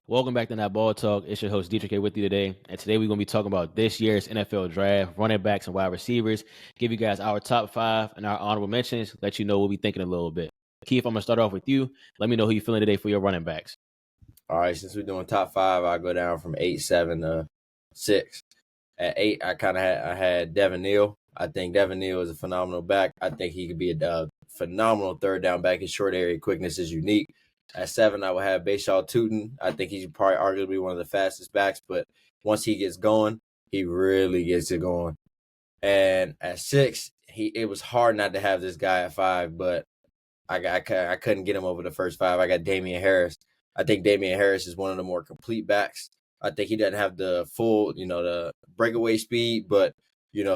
Welcome back to Notballtalk. It's your host, Dietrich, here with you today. And today we're going to be talking about this year's NFL draft, running backs and wide receivers, give you guys our top 5 and our honorable mentions, let you know what we're thinking a little bit. Keith, I'm going to start off with you. Let me know who you're feeling today for your running backs. All right, since we're doing top 5, I'll go down from 8, 7 to 6. At 8, I had Devin Neal. I think Devin Neal is a phenomenal back. I think he could be a phenomenal third down back. His short area quickness is unique. At 7, I would have Bashaw Tootin. I think he's probably arguably one of the fastest backs, but once he gets going, he really gets it going. And at 6, it was hard not to have this guy at 5, but I couldn't get him over the first 5. I got Damian Harris. I think Damian Harris is one of the more complete backs. I think he doesn't have the full, the breakaway speed, but,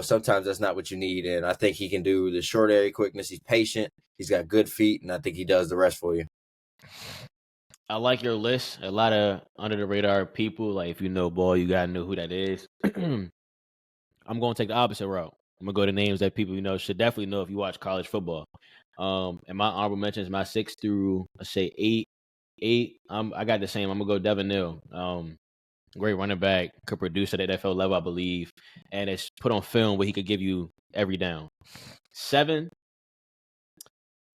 sometimes that's not what you need. And I think he can do the short area quickness. He's patient. He's got good feet, and I think he does the rest for you. I like your list. A lot of under-the-radar people. Like, if you know ball, you got to know who that is. I'm going to take the opposite route. I'm going to go to names that people, should definitely know if you watch college football. And my honorable mentions, my 6 through, let's say, 8. I got the same. I'm going to go Devin Neal. Great running back. Could produce at the NFL level, I believe. And it's put on film where he could give you every down. 7,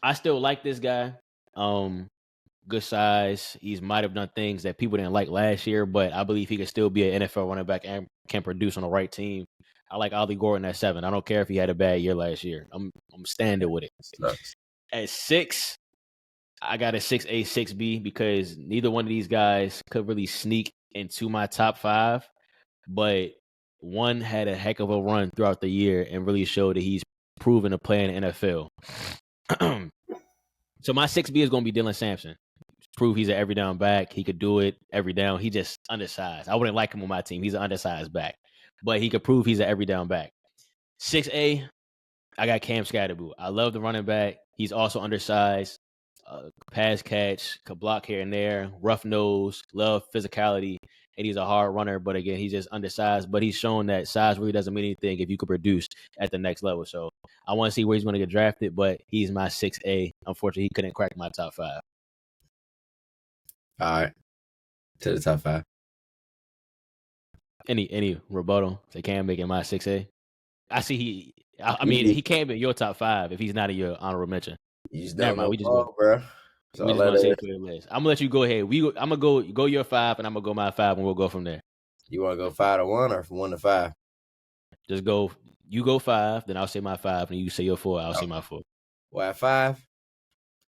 I still like this guy. Good size. He might have done things that people didn't like last year, but I believe he could still be an NFL running back and can produce on the right team. I like Ollie Gordon at 7. I don't care if he had a bad year last year. I'm standing with it. At 6, I got a 6A, 6B because neither one of these guys could really sneak into my top 5, but one had a heck of a run throughout the year and really showed that he's proven to play in the NFL. So my 6B is going to be Dylan Sampson. Prove he's an every down back. He could do it every down. He just undersized. I wouldn't like him on my team. He's an undersized back, but he could prove he's an every down back. 6A, I got Cam Scatterboo. I love the running back. He's also undersized. Pass catch, could block here and there, rough nose, love physicality, and he's a hard runner. But again, he's just undersized. But he's shown that size really doesn't mean anything if you could produce at the next level. So I want to see where he's going to get drafted, but he's my 6A. Unfortunately, he couldn't crack my top 5. All right, to the top 5. Any rebuttal? They can't make it my 6A. I see he can't be your top 5 if he's not in your honorable mention. You just don't know, bro. So we just want to say for your list. I'm gonna let you go ahead. I'm gonna go your 5, and I'm gonna go my 5, and we'll go from there. You want to go 5 to 1 or from 1 to 5? Just go. You go 5, then I'll say my 5, and you say your 4. I'll say my 4. Well, at 5,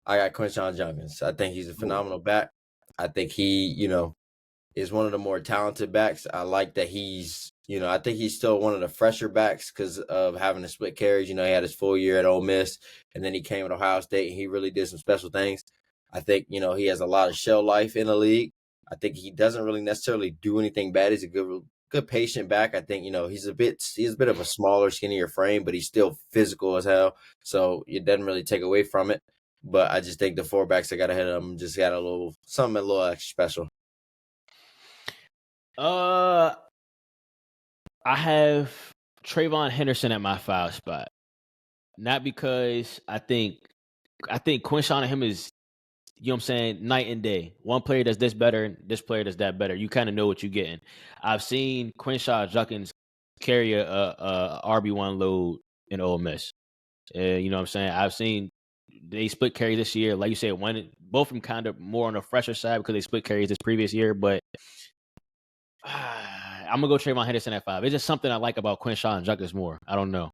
I got Quinshon Judkins. I think he's a phenomenal back. I think he, is one of the more talented backs. I like that he's, I think he's still one of the fresher backs because of having the split carries. He had his full year at Ole Miss, and then he came at Ohio State, and he really did some special things. I think, he has a lot of shell life in the league. I think he doesn't really necessarily do anything bad. He's a good patient back. I think, he's a bit of a smaller, skinnier frame, but he's still physical as hell. So it doesn't really take away from it. But I just think the 4 backs I got ahead of him just got something a little extra special. I have Trayvon Henderson at my 5 spot. Not because I think Quinshon and him is, night and day. One player does this better, this player does that better. You kind of know what you're getting. I've seen Quinshon Judkins carry a RB1 load in Ole Miss. I've seen they split carries this year. Like you said, both of them kind of more on the fresher side because they split carries this previous year, but I'm going to go Trayvon Henderson at 5. It's just something I like about Quinshon Judkins more. I don't know.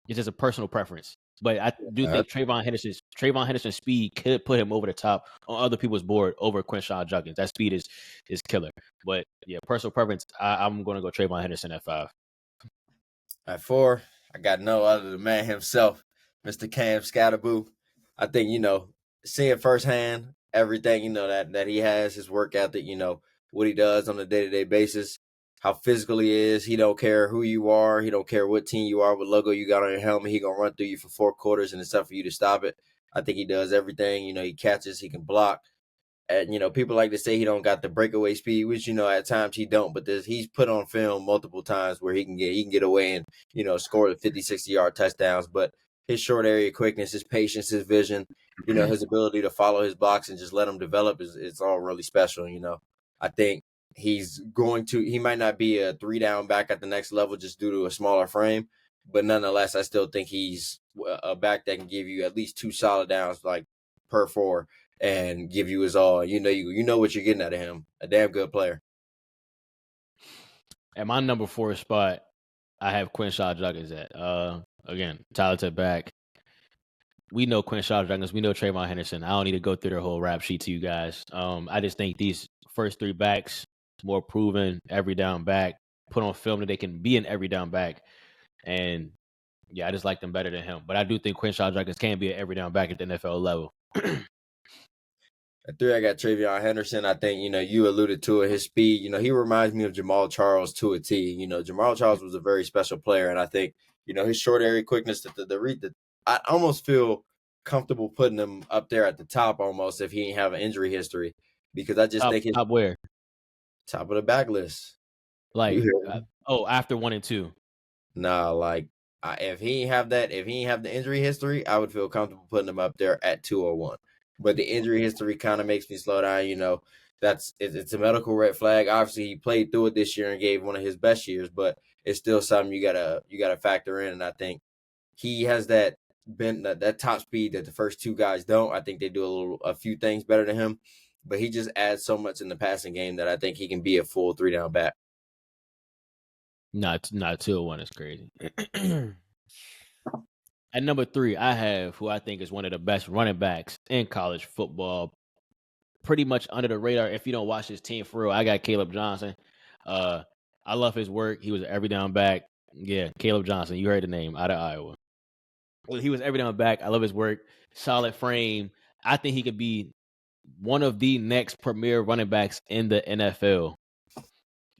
It's just a personal preference. But I do think Trayvon Henderson's speed could put him over the top on other people's board over Quinshon Judkins. That speed is killer. But, yeah, personal preference, I'm going to go Trayvon Henderson at 5. At 4, I got no other than the man himself, Mr. Cam Scatterboo. I think, seeing firsthand everything, that he has, his work ethic, what he does on a day-to-day basis, how physical he is. He don't care who you are. He don't care what team you are, what logo you got on your helmet. He going to run through you for 4 quarters, and it's tough for you to stop it. I think he does everything. He catches, he can block. And, people like to say he don't got the breakaway speed, which, at times he don't. But he's put on film multiple times where he can get away and, score the 50, 60-yard touchdowns. But his short area quickness, his patience, his vision, his ability to follow his blocks and just let him develop is all really special. I think he might not be a 3-down back at the next level just due to a smaller frame, but nonetheless, I still think he's a back that can give you at least 2 solid downs, like per 4, and give you his all. You know what you're getting out of him. A damn good player. At my number 4 spot, I have Quinshot Judkins at. Again, talented back. We know Quinshot Judkins. We know Trayvon Henderson. I don't need to go through their whole rap sheet to you guys. I just think these first 3 backs, more proven, every down back, put on film that they can be an every down back. And yeah, I just like them better than him. But I do think Quinshot Judkins can be an every down back at the NFL level. At 3, I got Trayvon Henderson. I think, you alluded to it, his speed. He reminds me of Jamal Charles to a T. Jamal Charles was a very special player, and I think, his short area quickness, I almost feel comfortable putting him up there at the top almost if he ain't have an injury history, because I just think his top where? top of the back list. Like, after 1 and 2. Nah, like if he ain't have the injury history, I would feel comfortable putting him up there at 201. But the injury history kind of makes me slow down. It's a medical red flag. Obviously, he played through it this year and gave one of his best years, but it's still something you gotta factor in. And I think he has that top speed that the first 2 guys don't. I think they do a few things better than him, but he just adds so much in the passing game that I think he can be a full 3-down back. Not 201 is crazy. At number 3, I have who I think is one of the best running backs in college football. Pretty much under the radar. If you don't watch his team for real, I got Caleb Johnson. I love his work. He was an every down back. Yeah, Caleb Johnson. You heard the name, out of Iowa. Well, he was every down back. I love his work. Solid frame. I think he could be one of the next premier running backs in the NFL.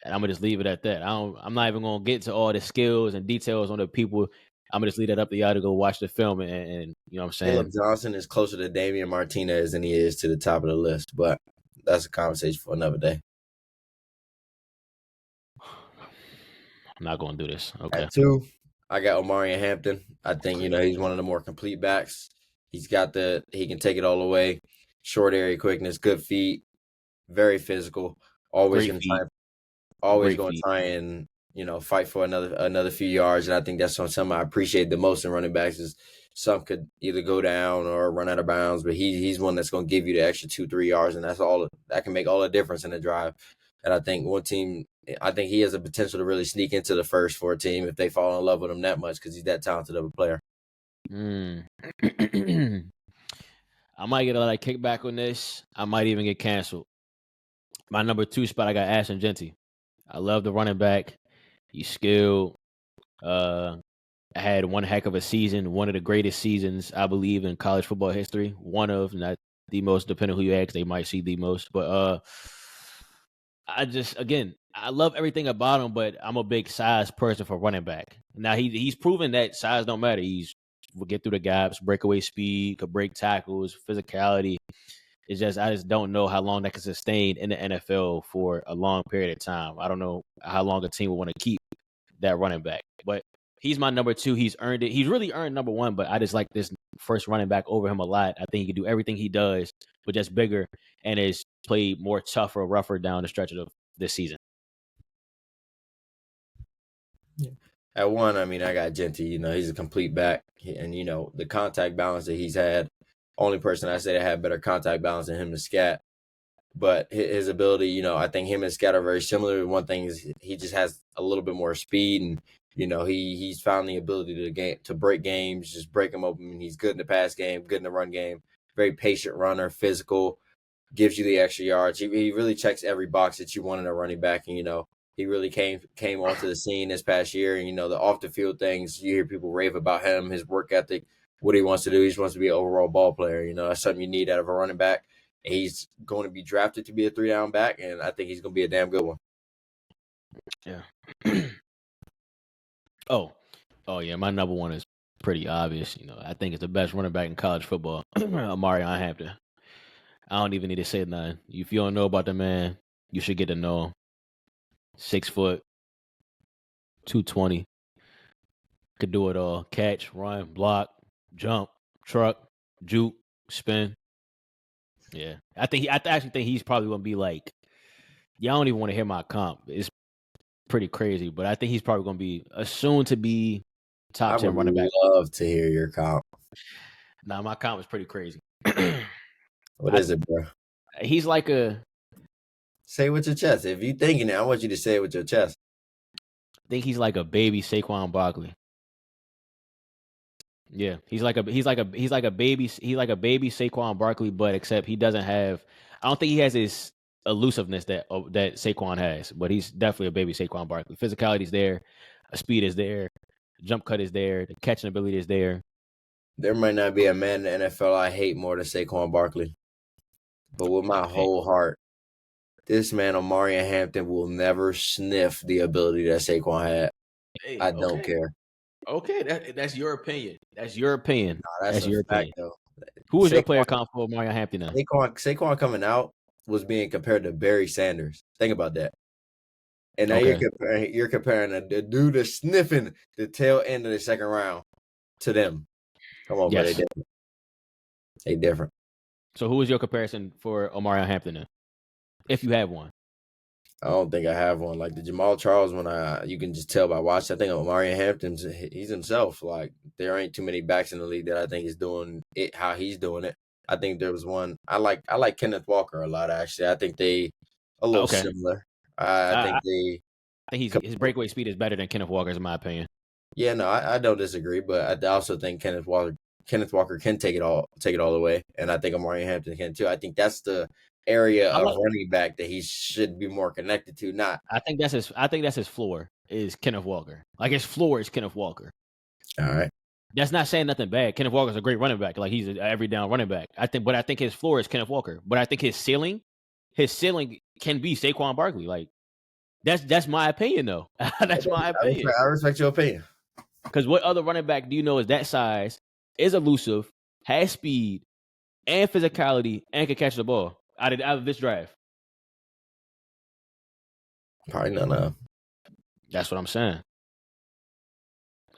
And I'm gonna just leave it at that. I'm not even gonna get to all the skills and details on the people. I'm gonna just leave that up to y'all to go watch the film and you know what I'm saying. Caleb Johnson is closer to Damian Martinez than he is to the top of the list, but that's a conversation for another day. I'm not gonna do this. Okay. At 2, I got Omarion Hampton. I think he's one of the more complete backs. He can take it all the way. Short area quickness, good feet, very physical. Always going to try and fight for another few yards. And I think that's something I appreciate the most in running backs is some could either go down or run out of bounds, but he's one that's going to give you the extra 2-3 yards, and that can make all the difference in the drive. And I think he has the potential to really sneak into the first for a team if they fall in love with him that much because he's that talented of a player. I might get a lot of kickback on this. I might even get canceled. My number 2 spot, I got Ashton Jeanty. I love the running back. He's skilled. Had one heck of a season, one of the greatest seasons, I believe, in college football history. One of, not the most, depending who you ask, they might see the most. But I love everything about him, but I'm a big size person for running back. Now, he's proven that size don't matter. Will get through the gaps, breakaway speed, could break tackles, physicality. It's just I just don't know how long that can sustain in the NFL for a long period of time. I don't know how long a team will want to keep that running back. But he's my number 2. He's earned it. He's really earned number 1, but I just like this first running back over him a lot. I think he can do everything he does, but just bigger and is played more tougher, rougher down the stretch of this season. Yeah. At 1, I got Jeanty. He's a complete back, and the contact balance that he's had. Only person I say that had better contact balance than him is Scat. But his ability, I think him and Scat are very similar. One thing is he just has a little bit more speed, and he's found the ability to break games, just break them open. He's good in the pass game, good in the run game. Very patient runner, physical, gives you the extra yards. He really checks every box that you want in a running back, and he really came onto the scene this past year. And the off the field things, you hear people rave about him, his work ethic, what he wants to do. He just wants to be an overall ball player. That's something you need out of a running back. He's going to be drafted to be a 3-down back, and I think he's going to be a damn good one. Yeah. oh yeah, my number 1 is pretty obvious. I think it's the best running back in college football, Omarion Hampton. I don't even need to say nothing. If you don't know about the man, you should get to know him. 6 foot, 220. Could do it all. Catch, run, block, jump, truck, juke, spin. Yeah, I actually think he's probably gonna be like. Yeah, I don't even want to hear my comp. It's pretty crazy, but I think he's probably gonna be a soon to be I top 10 would running back. love to hear your comp. Nah, my comp is pretty crazy. What I is it, bro? he's like a Say it with your chest. If you thinking it, I want you to say it with your chest. I think he's like a baby Saquon Barkley. Yeah, he's like a baby Saquon Barkley, but except he doesn't have. I don't think he has his elusiveness that Saquon has, but he's definitely a baby Saquon Barkley. Physicality is there, speed is there, jump cut is there, the catching ability is there. There might not be a man in the NFL I hate more than Saquon Barkley, but with my Hey, whole heart, this man, Omari Hampton, will never sniff the ability that Saquon had. hey, I don't okay, care. okay, that's your opinion. That's your opinion. Nah, that's That's a your fact, opinion. though. Who was your player Saquon, comp for Mario Hampton? Now? Saquon coming out was being compared to Barry Sanders. Think about that. And now Okay, you're comparing a dude that's sniffing the tail end of the second round to them. Come on, bro. They yes. different. They different. So who was your comparison for Omari Hampton? Then? If you have one. I don't think I have one like the Jamal Charles one. You can just tell by watching. I think Omari Hampton's he's himself. Like there ain't too many backs in the league that I think is doing it how he's doing it. I think there was one I like Kenneth Walker a lot actually. I think they a little Okay, similar. I I, think I they think his breakaway speed is better than Kenneth Walker's, in my opinion. yeah no I don't disagree, but I also think Kenneth Walker can take it all away, and I think Omari Hampton can too. I think that's the area I of like. running back that he should be more connected to. Not I think that's his floor is Kenneth Walker. Like his floor is Kenneth Walker. all right. That's not saying nothing bad. Kenneth Walker's a great running back. Like he's an every down running back. But I think his floor is Kenneth Walker. But I think his ceiling can be Saquon Barkley. Like that's my opinion though. That's my opinion. I respect your opinion. Because what other running back do you know is that size, is elusive, has speed and physicality, and can catch the ball out of this draft? Probably none of. That's what I'm saying.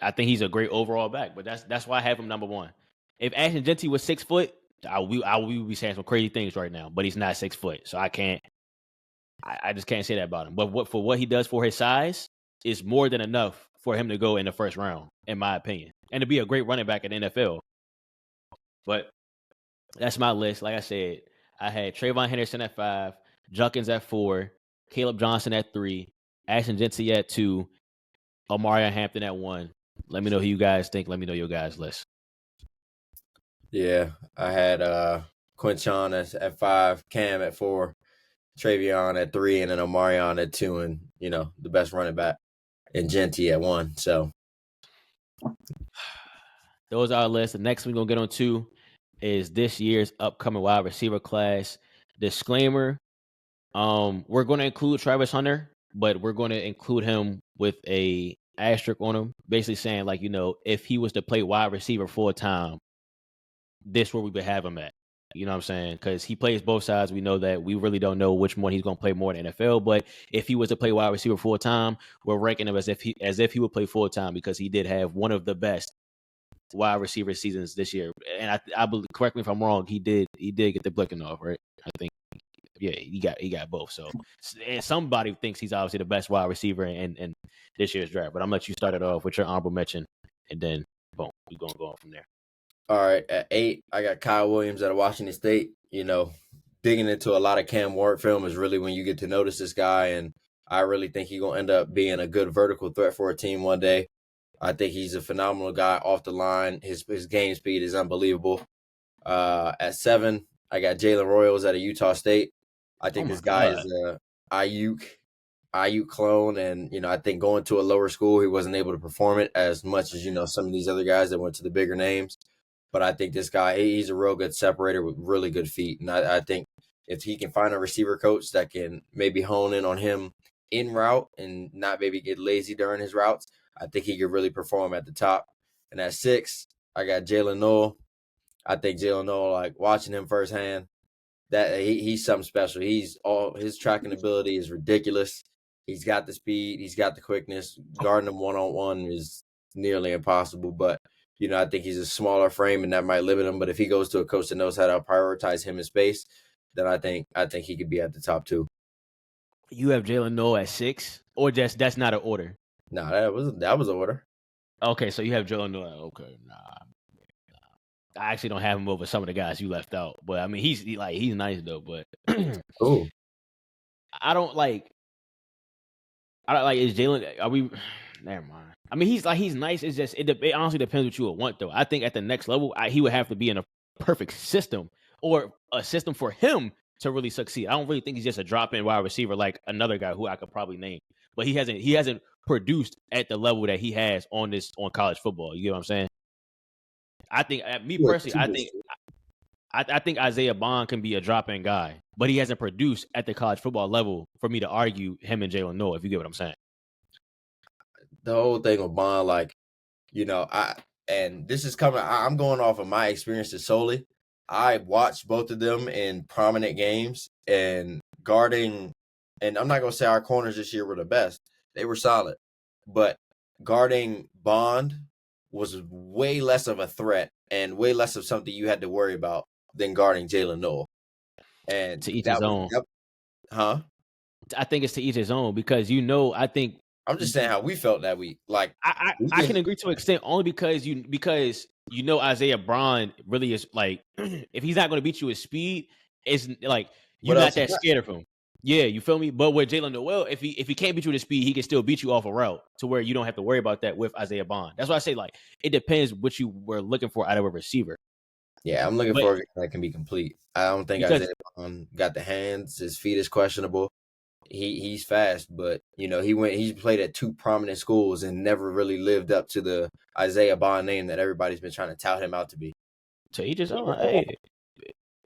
I think he's a great overall back, but that's why I have him number one. If Ashton Genty was 6 foot, I would be saying some crazy things right now, but he's not 6 foot, so I can't. I just can't say that about him. But what he does for his size is more than enough for him to go in the first round, in my opinion, and to be a great running back in the NFL. But that's my list. Like I said, I had Trayvon Henderson at 5, Junkins at 4, Caleb Johnson at 3, Ashton Genty at 2, Omari Hampton at 1. Let me know who you guys think. Let me know your guys' list. Yeah, I had Quinchon at 5, Cam at 4, Travion at 3, and then Omarion at 2, and the best running back, and Genty at 1. So Those are our lists. The next we're gonna get on to is this year's upcoming wide receiver class. Disclaimer: we're going to include Travis Hunter, but we're going to include him with a asterisk on him, basically saying like if he was to play wide receiver full time, this where we would have him at. You know what I'm saying? Because he plays both sides. We know that. We really don't know which one he's going to play more in the NFL. But if he was to play wide receiver full time, we're ranking him as if he would play full time because he did have one of the best wide receiver seasons this year. And I believe, correct me if I'm wrong, he did get the blicking off, right? I think, yeah, he got both. So, and somebody thinks he's obviously the best wide receiver in this year's draft. But I'm gonna let you start it off with your honorable mention, and then boom, we're gonna go on from there. all right, at 8, I got Kyle Williams out of Washington State. Digging into a lot of Cam Ward film is really when you get to notice this guy, and I really think he's gonna end up being a good vertical threat for a team one day. I think he's a phenomenal guy off the line. His game speed is unbelievable. At 7, I got Jalen Royals out of Utah State. I Oh think my this guy god! is a Ayuk clone, and I think going to a lower school, he wasn't able to perform it as much as some of these other guys that went to the bigger names. But I think this guy, he's a real good separator with really good feet, and I think if he can find a receiver coach that can maybe hone in on him in route and not maybe get lazy during his routes, I think he could really perform at the top. And at 6, I got Jalen Noel. I think Jalen Noel, like watching him firsthand, that he's something special. His tracking ability is ridiculous. He's got the speed, he's got the quickness. Guarding him one-on-one is nearly impossible. But I think he's a smaller frame and that might limit him. But if he goes to a coach that knows how to prioritize him in space, then I think he could be at the top 2. You have Jalen Noel at 6, or just that's not an order. No, that was order. Okay, so you have Jalen Noel. Okay, nah. I actually don't have him over some of the guys you left out, but I mean he's nice though. But Cool. I don't like. Is Jalen? Are we? Never mind. I mean he's nice. It's just it honestly depends what you would want though. I think at the next level he would have to be in a perfect system or a system for him to really succeed. I don't really think he's just a drop-in wide receiver like another guy who I could probably name, but he hasn't produced at the level that he has on college football. You get what I'm saying? I think me personally, I think Isaiah Bond can be a drop-in guy, but he hasn't produced at the college football level for me to argue him and Jalen Noel, if you get what I'm saying. The whole thing with Bond, like, and this is coming, I'm going off of my experiences solely. I watched both of them in prominent games and guarding, and I'm not going to say our corners this year were the best. They were solid. But guarding Bond was way less of a threat and way less of something you had to worry about than guarding Jalen Noel. And to each his own. Huh? I think it's to each his own because I think I'm just saying how we felt that week. Like I can agree to an extent only because Isaiah Bond really is like if he's not going to beat you with speed, it's like you're not that scared of him. Yeah, you feel me? But with Jalen Noel, if he can't beat you with speed, he can still beat you off a route to where you don't have to worry about that with Isaiah Bond. That's why I say like it depends what you were looking for out of a receiver. Yeah, I'm looking for a guy that can be complete. I don't think Isaiah Bond got the hands. His feet is questionable. He's fast, but he played at 2 prominent schools and never really lived up to the Isaiah Bond name that everybody's been trying to tout him out to be. So he just I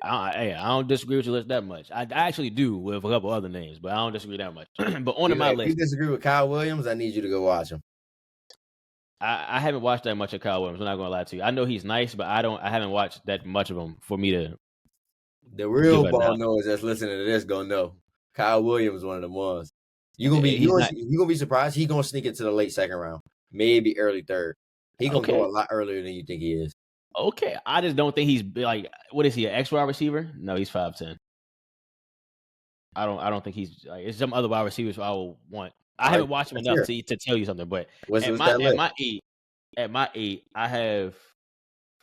don't disagree with your list that much. I actually do with a couple other names, but I don't disagree that much. But on my list, if you disagree with Kyle Williams, I need you to go watch him. I haven't watched that much of Kyle Williams. I'm not going to lie to you. I know he's nice, but I haven't watched that much of him for me to. The real ball knows that's listening to this gonna know. Kyle Williams, one of them ones. You're gonna be surprised. He's gonna sneak into the late second round, maybe early third. He's gonna go a lot earlier than you think he is. Okay, I just don't think he's like. What is he? An X wide receiver? No, he's 5'10". I don't think he's. Like, it's some other wide receivers I will want. I haven't watched him enough to tell you something, but at my 8, I have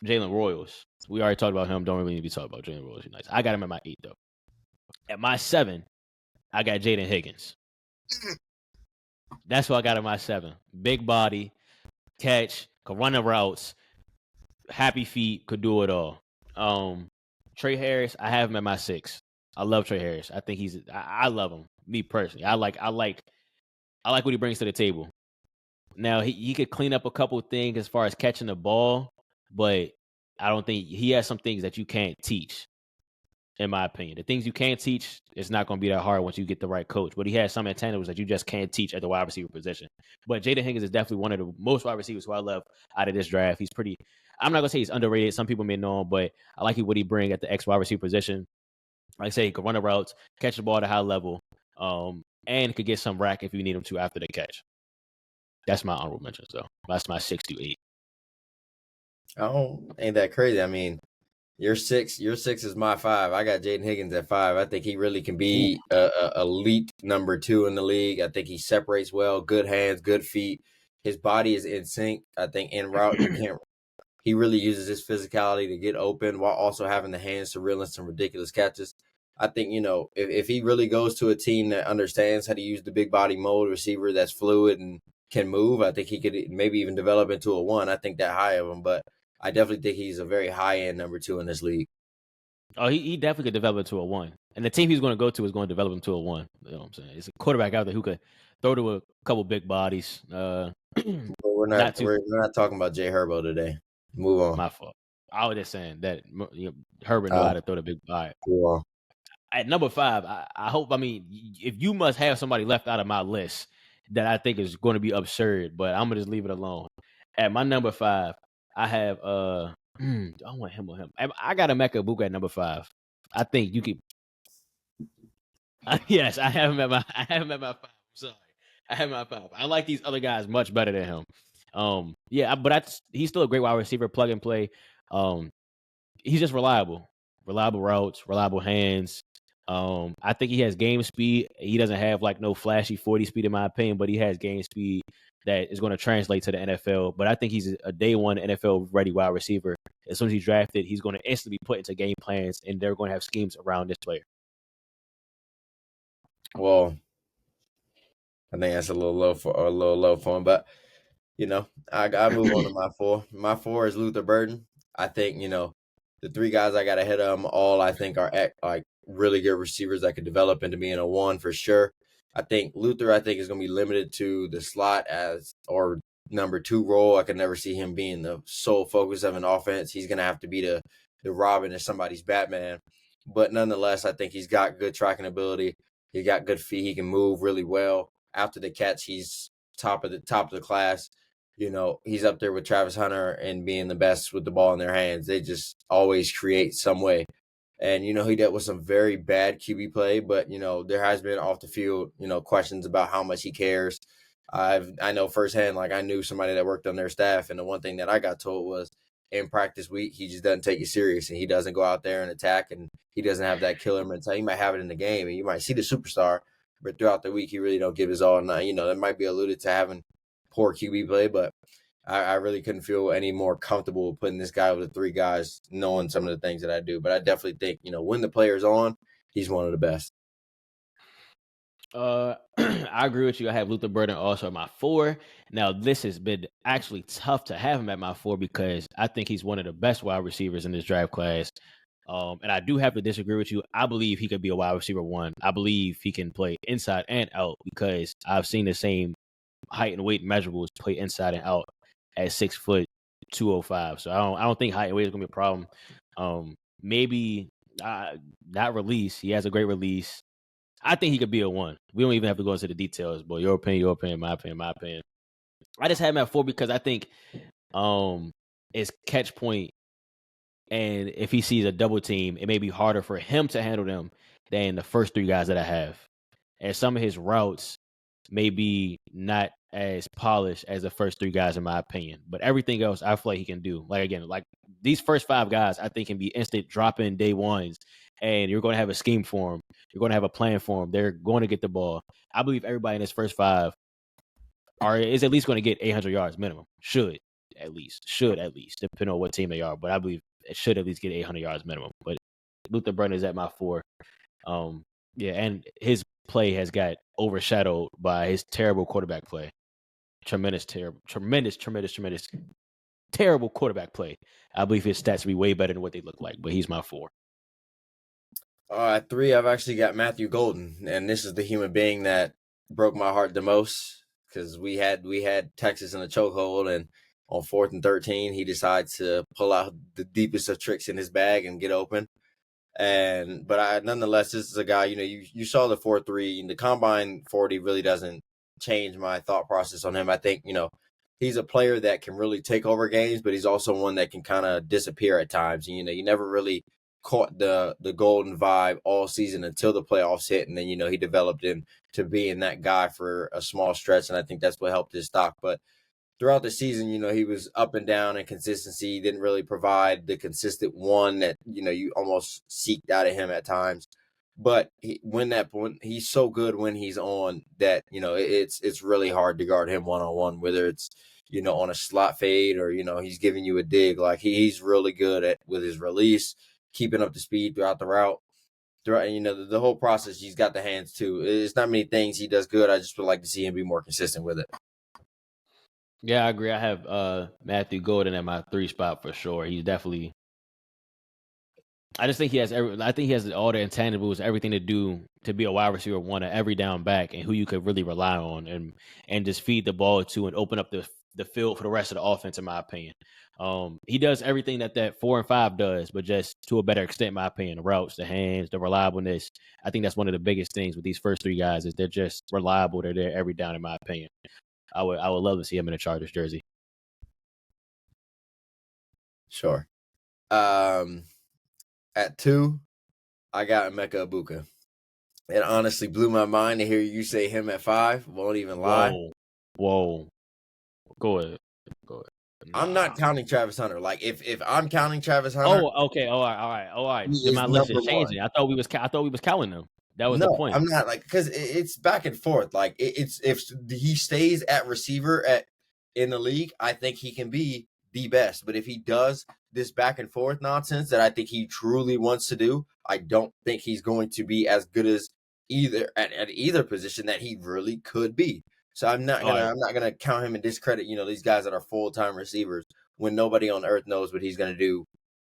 Jalen Royals. We already talked about him. Don't really need to be talking about Jalen Royals. He's nice. I got him at my 8 though. At my 7, I got Jaden Higgins. That's what I got at my 7. Big body, catch, could run the routes, happy feet, could do it all. Trey Harris, I have him at my 6. I love Trey Harris. I think I love him. Me personally, I like what he brings to the table. Now he could clean up a couple of things as far as catching the ball, but I don't think he has some things that you can't teach. In my opinion, the things you can't teach, it's not going to be that hard once you get the right coach. But he has some intangibles that you just can't teach at the wide receiver position. But Jaden Higgins is definitely one of the most wide receivers who I love out of this draft. He's pretty. I'm not going to say he's underrated. Some people may know him, but I like what he brings at the X wide receiver position. Like I say, he could run the routes, catch the ball at a high level, and could get some rack if you need him to after the catch. That's my honorable mentions, though. That's my 6 to 8. Oh, ain't that crazy? I mean, your 6 is my 5. I got Jaden Higgins at 5. I think he really can be a elite number 2 in the league. I think he separates well, good hands, good feet. His body is in sync. I think in route he really uses his physicality to get open while also having the hands to reel in some ridiculous catches. I think, if he really goes to a team that understands how to use the big body mode receiver that's fluid and can move, I think he could maybe even develop into a 1. I think that high of him, but I definitely think he's a very high-end number 2 in this league. Oh, he definitely could develop into a 1. And the team he's going to go to is going to develop him to a 1. You know what I'm saying? It's a quarterback out there who could throw to a couple big bodies. We're not talking about Jay Herbo today. Move on. My fault. I was just saying that Herbert know how to throw the big body. Move on. At number 5, I hope, if you must have somebody left out of my list that I think is going to be absurd, but I'm going to just leave it alone. At my number 5, I have I want him or him. I got Emeka Egbuka at number 5. I think you could. Yes, I have him at my 5. I'm sorry, I have him at my 5. I like these other guys much better than him. Yeah, but he's still a great wide receiver, plug and play. Um, he's just reliable routes, reliable hands. I think he has game speed. He doesn't have like no flashy 40 speed in my opinion, but he has game speed that is going to translate to the NFL. But I think he's a day one NFL ready wide receiver. As soon as he's drafted, he's going to instantly be put into game plans, and they're going to have schemes around this player. Well, I think that's a little low for him, but I move on to my four. My four is Luther Burden. I think the three guys I got ahead of them all I think are like really good receivers that could develop into being a one for sure. I think Luther is going to be limited to the slot as or number two role. I could never see him being the sole focus of an offense. He's going to have to be the Robin and somebody's Batman. But nonetheless, I think he's got good tracking ability. He got good feet. He can move really well. After the catch, he's top of the class. He's up there with Travis Hunter and being the best with the ball in their hands. They just always create some way. And, he dealt with some very bad QB play, but, there has been off the field, questions about how much he cares. I know firsthand, like I knew somebody that worked on their staff. And the one thing that I got told was in practice week, he just doesn't take it serious and he doesn't go out there and attack and he doesn't have that killer mentality. He might have it in the game and you might see the superstar, but throughout the week, he really don't give his all. And, that might be alluded to having poor QB play, but I really couldn't feel any more comfortable putting this guy with the three guys, knowing some of the things that I do. But I definitely think, when the player's on, he's one of the best. I agree with you. I have Luther Burden also at my 4. Now, this has been actually tough to have him at my 4 because I think he's one of the best wide receivers in this draft class. And I do have to disagree with you. I believe he could be a wide receiver 1. I believe he can play inside and out because I've seen the same height and weight measurables play inside and out at 6 foot 205. So I don't think height and weight is gonna be a problem. Maybe not release. He has a great release. I think he could be a 1. We don't even have to go into the details, but your opinion, my opinion. I just had him at 4 because I think it's catch point, and if he sees a double team, it may be harder for him to handle them than the first 3 guys that I have. And some of his routes may be not as polished as the first 3 guys in my opinion, but everything else I feel like he can do. Like again, like these first 5 guys, I think can be instant drop in day ones, and you're going to have a scheme for them. You're going to have a plan for them. They're going to get the ball. I believe everybody in this first 5 is at least going to get 800 yards minimum. Should at least, depending on what team they are. But I believe it should at least get 800 yards minimum. But Luther Burden is at my 4. Yeah, and his play has got overshadowed by his terrible quarterback play. Tremendous terrible quarterback play. I believe his stats will be way better than what they look like, but he's my 4. At 3, I've actually got Matthew Golden, and this is the human being that broke my heart the most because we had Texas in a chokehold, and on 4th and 13, he decides to pull out the deepest of tricks in his bag and get open. But nonetheless, this is a guy, you saw the 4.3, the combine 40 really doesn't change my thought process on him. I think, he's a player that can really take over games, but he's also one that can kind of disappear at times. You never really caught the golden vibe all season until the playoffs hit. And then, he developed into being that guy for a small stretch. And I think that's what helped his stock. But throughout the season, he was up and down in consistency. He didn't really provide the consistent one that, you almost seeked out of him at times. But when he's so good when he's on that, it's really hard to guard him one-on-one, whether it's, on a slot fade or, he's giving you a dig. Like he's really good with his release, keeping up the speed throughout the route. Throughout, the whole process, he's got the hands too. It's not many things he does good. I just would like to see him be more consistent with it. Yeah, I agree. I have Matthew Golden at my 3 spot for sure. He's definitely. I just think he has. I think he has all the intangibles, everything to do to be a wide receiver 1 at every down back, and who you could really rely on, and just feed the ball to and open up the field for the rest of the offense. In my opinion, he does everything that 4 and 5 does, but just to a better extent. In my opinion, the routes, the hands, the reliableness. I think that's one of the biggest things with these first 3 guys is they're just reliable. They're there every down. In my opinion. I would love to see him in a Chargers jersey. Sure. At 2, I got Emeka Ibuka. It honestly blew my mind to hear you say him at 5. Won't even lie. Whoa. Go ahead. Go ahead. I'm Nah. not counting Travis Hunter. Like if I'm counting Travis Hunter, Oh, okay. All right. he Then is my list number is one. changing. I thought we was counting them. That was the No, point. I'm not like because it's back and forth. Like it's if he stays at receiver at in the league, I think he can be the best. But if he does this back and forth nonsense that I think he truly wants to do, I don't think he's going to be as good as either at either position that he really could be. So All right. I'm not gonna count him and discredit these guys that are full-time receivers when nobody on earth knows what he's gonna do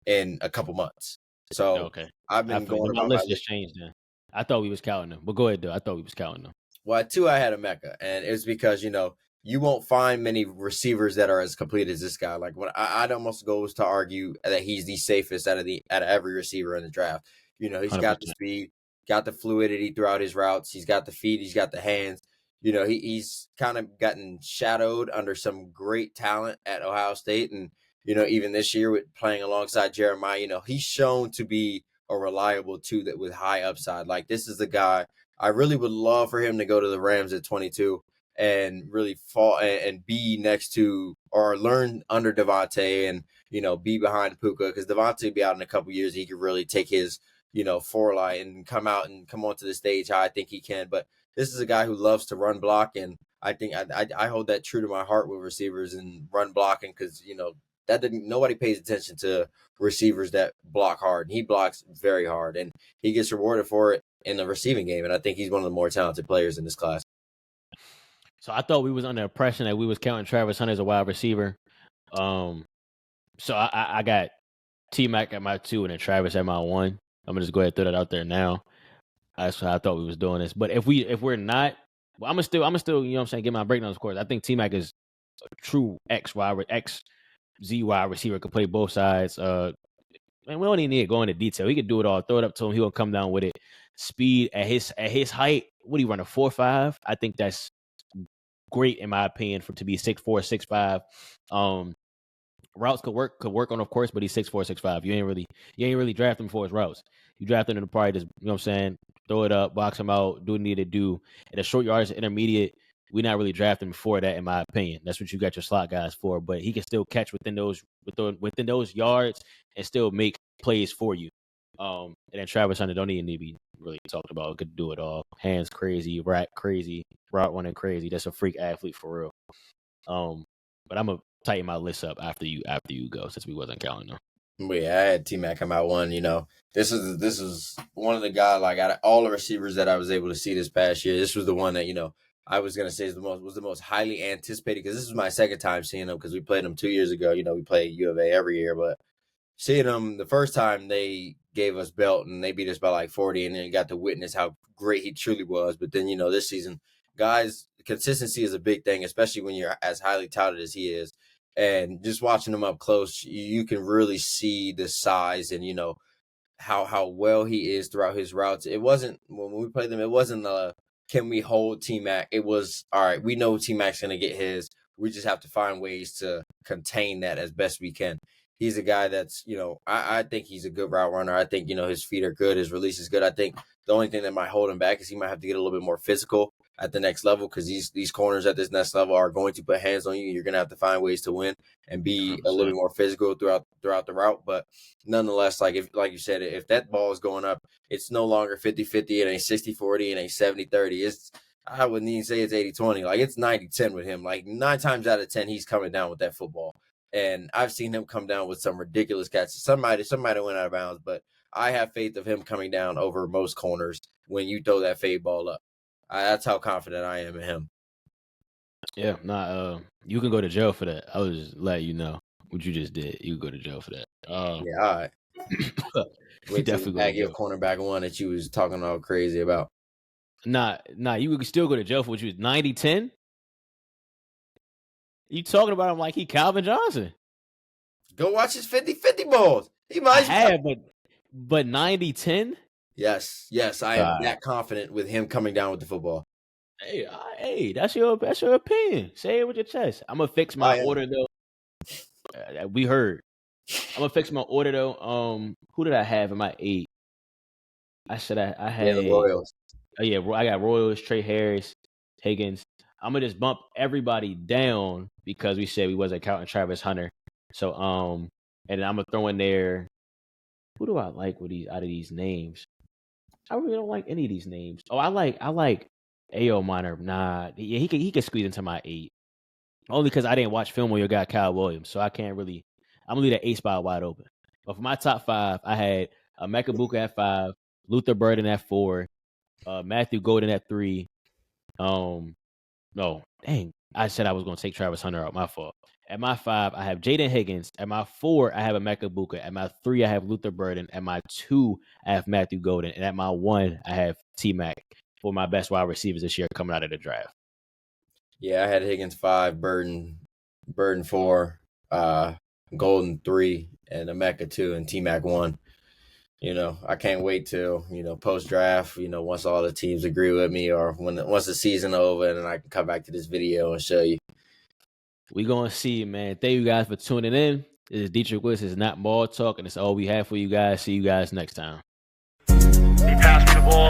in a couple months. So Okay. I've I been feel going my about my list list. just changed then. I thought we was counting them. But go ahead though. I thought we was counting them. Well, at two, I had a Mecca, and it's because you won't find many receivers that are as complete as this guy. Like when I'd almost goes to argue that he's the safest out of every receiver in the draft. He's got the 100%. speed, got the fluidity throughout his routes. He's got the feet, he's got the hands. He's kind of gotten shadowed under some great talent at Ohio State, and even this year with playing alongside Jeremiah, he's shown to be a reliable two that with high upside. Like this is the guy I really would love for him to go to the Rams at 22 and really fall and be next to or learn under Devontae and be behind Puka because Devontae will be out in a couple years. He could really take his forelight and come out and come onto the stage how I think he can. But this is a guy who loves to run block, and I think I hold that true to my heart with receivers and run blocking because that didn't nobody pays attention to receivers that block hard. And he blocks very hard, and he gets rewarded for it in the receiving game. And I think he's one of the more talented players in this class. So I thought we was under the impression that we was counting Travis Hunter as a wide receiver. So I got T Mac at my 2 and then Travis at my 1. I'm gonna just go ahead and throw that out there now. That's how I thought we was doing this. But if we're not, well, I'm gonna still, you know what I'm saying, get my breakdowns, of course. I think T Mac is a true X Z wide receiver, can play both sides. And we don't even need to go into detail. He could do it all. Throw it up to him. He will come down with it. Speed at his height. What do you run, a 4.5? I think that's great in my opinion for to be 6'4", 6'5". Routes could work on, of course, but he's 6'4", 6'5". You ain't really draft him for his routes. You draft him to probably just, you know what I'm saying, throw it up, box him out, do what you need to do. At a short yards, intermediate, we're not really drafting for that, in my opinion. That's what you got your slot guys for. But he can still catch within those yards and still make plays for you. And then Travis Hunter don't even need to be really talked about. Could do it all. Hands crazy, rack crazy, route running crazy. That's a freak athlete for real. But I'm gonna tighten my list up after you go, since we wasn't counting them. But yeah, I had T Mac come out one. This is one of the guys like out of all the receivers that I was able to see this past year. This was the one that I was gonna say was the most highly anticipated because this was my second time seeing him because we played him 2 years ago. We play U of A every year, but seeing them the first time they gave us belt and they beat us by like 40 and then got to witness how great he truly was. But then, this season, guys, consistency is a big thing, especially when you're as highly touted as he is. And just watching him up close, you can really see the size and, how well he is throughout his routes. It wasn't, when we played them, it wasn't can we hold T-Mac? It was, all right, we know T-Mac's going to get his. We just have to find ways to contain that as best we can. He's a guy that's, I think he's a good route runner. I think, his feet are good. His release is good. I think the only thing that might hold him back is he might have to get a little bit more physical at the next level because these corners at this next level are going to put hands on you. You're going to have to find ways to win and be a little 100%. bit more physical throughout the route. But nonetheless, like you said, if that ball is going up, it's no longer 50-50. It ain't 60-40. It ain't 70-30. I wouldn't even say it's 80-20. Like it's 90-10 with him. Like 9 times out of 10, he's coming down with that football. And I've seen him come down with some ridiculous catches. Somebody went out of bounds, but I have faith of him coming down over most corners when you throw that fade ball up. That's how confident I am in him. Yeah, you can go to jail for that. I was just letting you know what you just did. You can go to jail for that. Yeah, all right. You Wait till definitely you go to bag your jail. cornerback one that you was talking all crazy about. Nah, you could still go to jail for what you was 90-10. You talking about him like he Calvin Johnson? Go watch his 50-50 balls. He I might have, but 90-10. Yes, I am that confident with him coming down with the football. Hey, that's your opinion. Say it with your chest. I'm gonna fix my order though. We heard. I'm gonna fix my order though. Who did I have in my 8? I had the Royals. Oh yeah, I got Royals, Trey Harris, Higgins. I'm gonna just bump everybody down because we said we wasn't counting Travis Hunter. So and then I'm gonna throw in there. Who do I like with these out of these names? I really don't like any of these names. Oh, I like AO Minor. Nah, yeah, he could squeeze into my 8. Only because I didn't watch film on your guy Kyle Williams, so I can't really. I'm gonna leave that 8 spot wide open. But for my top 5, I had Mekabuka at 5, Luther Burden at 4, Matthew Golden at 3. No, dang, I said I was gonna take Travis Hunter out. My fault. At my 5, I have Jaden Higgins. At my 4, I have Mekabuka. At my 3, I have Luther Burden. At my 2, I have Matthew Golden. And at my 1, I have T Mac for my best wide receivers this year coming out of the draft. Yeah, I had Higgins 5, Burden 4, Golden 3, and Emeka 2, and T-Mac 1. I can't wait till, post draft, once all the teams agree with me, or once the season over, and then I can come back to this video and show you. We gonna see, man. Thank you guys for tuning in. This is Dietrich Willis. It's Notballtalk, and it's all we have for you guys. See you guys next time. He passed me the ball.